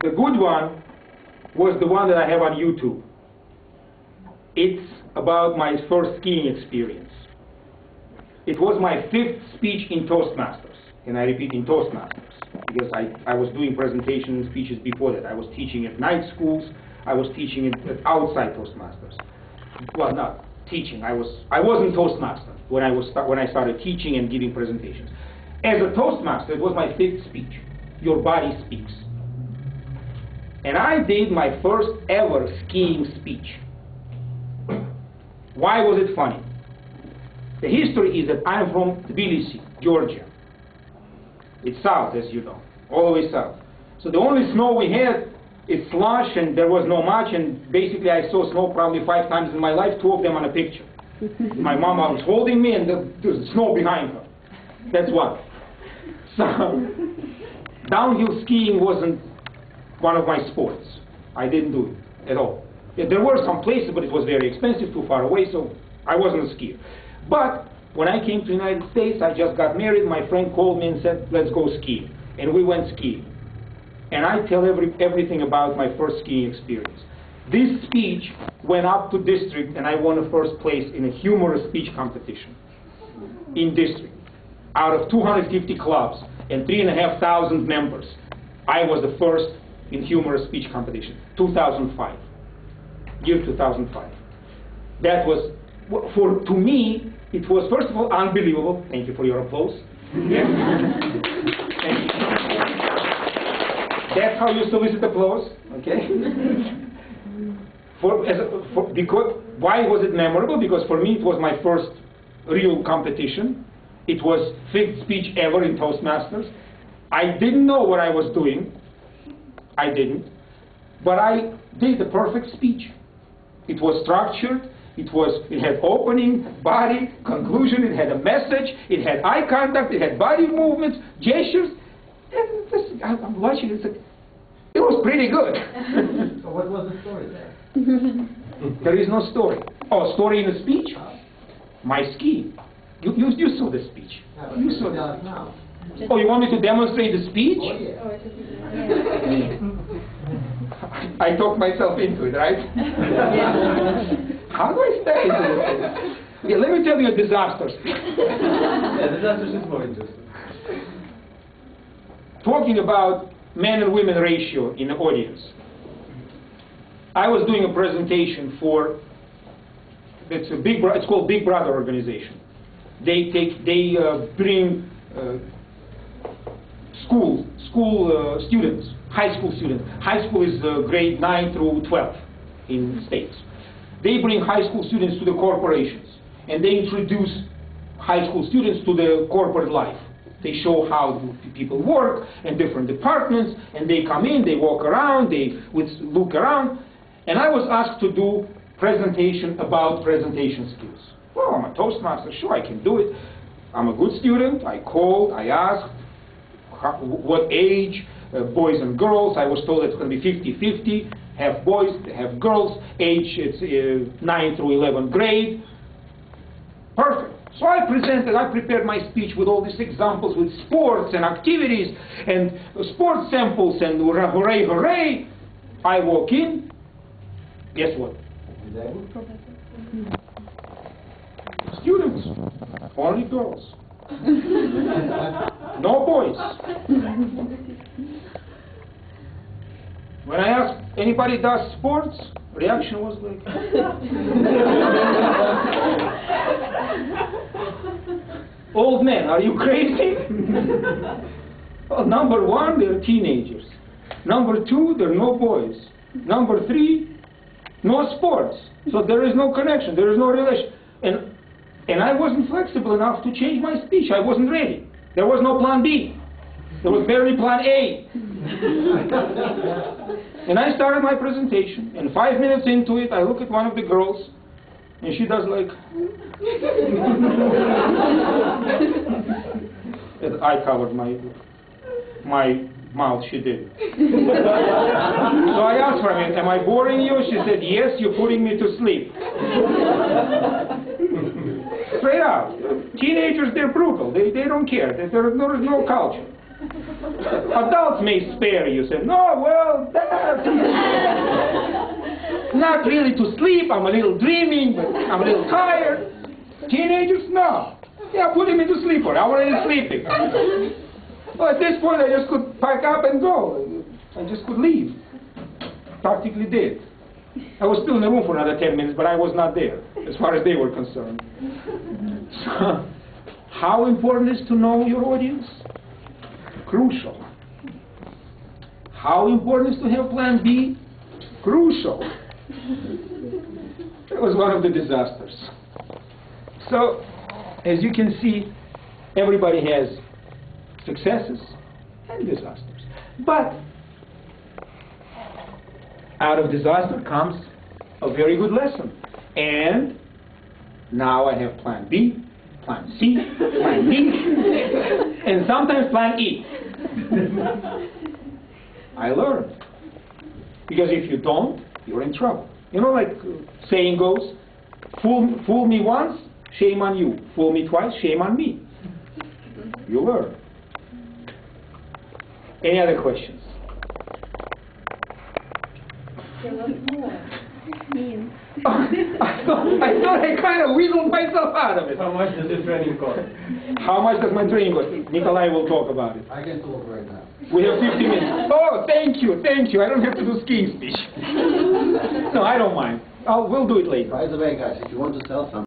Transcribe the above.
The good one was the one that I have on YouTube. It's about my first skiing experience. It was my 5th speech in Toastmasters, and I repeat, in Toastmasters, because I was doing presentation and speeches before that. I was teaching at night schools. I was teaching at outside Toastmasters. Well, not teaching. I wasn't Toastmaster when I started teaching and giving presentations. As a Toastmaster, it was my 5th speech. Your body speaks. And I did my first ever skiing speech. Why was it funny? The history is that I'm from Tbilisi, Georgia. It's south, as you know, all the way south. So the only snow we had is slush, and there was no much, and basically I saw snow probably 5 times in my life, 2 of them on a picture. My mama was holding me, and there's snow behind her. That's one. So downhill skiing wasn't one of my sports. I didn't do it at all. There were some places, but it was very expensive, too far away, so I wasn't a skier. But when I came to the United States, I just got married. My friend called me and said, let's go skiing. And we went skiing. And I tell everything about my first skiing experience. This speech went up to district, and I won a first place in a humorous speech competition in district. Out of 250 clubs and 3,500 members, I was the first in humorous speech competition, 2005. Year 2005. That was, to me, it was, first of all, unbelievable. Thank you for your applause. Yes. Thank you. That's how you solicit applause, okay? Because, why was it memorable? Because for me, it was my first real competition. It was 5th speech ever in Toastmasters. I didn't know what I was doing. I didn't. But I did the perfect speech. It was structured, it had opening, body, conclusion, it had a message, it had eye contact, it had body movements, gestures, and I'm watching it, it was pretty good. So what was the story there? There is no story. Oh, story in the speech? My skiing. You saw the speech. Yeah, you saw it now. Oh, you want me to demonstrate the speech? Oh, yeah. I talked myself into it, right? How do I step into this? Yeah, let me tell you a disaster speech. Yeah, disasters is more interesting. Talking about men and women ratio in the audience. I was doing a presentation for, it's called Big Brother organization. They bring school students, high school students. High school is grade 9 through 12 in the States. They bring high school students to the corporations, and they introduce high school students to the corporate life. They show how people work in different departments, and they come in, they walk around, they look around, and I was asked to do presentation about presentation skills. Well, I'm a Toastmaster, sure, I can do it. I'm a good student. I called, I asked what age, boys and girls. I was told it's going to be 50-50, half boys, half girls. Age, it's 9 through 11th grade. Perfect. So I prepared my speech with all these examples with sports and activities and sports samples and hooray, hooray. I walk in, guess what? Students, only girls. No boys. When I asked, anybody does sports? Reaction was like, old man, are you crazy? Well, number 1, they're teenagers. Number 2, there are no boys. Number 3, no sports. So there is no connection, there is no relation. And I wasn't flexible enough to change my speech. I wasn't ready. There was no plan B. There was barely plan A. And I started my presentation, and 5 minutes into it, I look at one of the girls, and she does like... I covered my mouth, she did. So I asked her, am I boring you? She said, yes, you're putting me to sleep. Straight out. Teenagers, they're brutal. They don't care. There is no culture. Adults may spare you. Say, no, well, that's not really to sleep. I'm a little dreaming, but I'm a little tired. Teenagers, no. Yeah, put him into sleeper. I'm already sleeping. Well, at this point, I just could pack up and go. I just could leave. Practically did. I was still in the room for another 10 minutes, but I was not there, as far as they were concerned. So, how important is to know your audience? Crucial. How important is to have plan B? Crucial. It was one of the disasters. So, as you can see, everybody has successes and disasters. But out of disaster comes a very good lesson. And now I have plan B, plan C, plan D, and sometimes plan E. I learned. Because if you don't, you're in trouble. You know, like saying goes, fool me once, shame on you. Fool me twice, shame on me. You learn. Any other questions? I thought I kind of wiggled myself out of it. How much does this training cost? How much does my training cost? Nikolai will talk about it. I can talk right now. We have 50 minutes. Oh, thank you, thank you. I don't have to do skiing speech. No, I don't mind. We'll do it later. By the way, guys, if you want to sell something,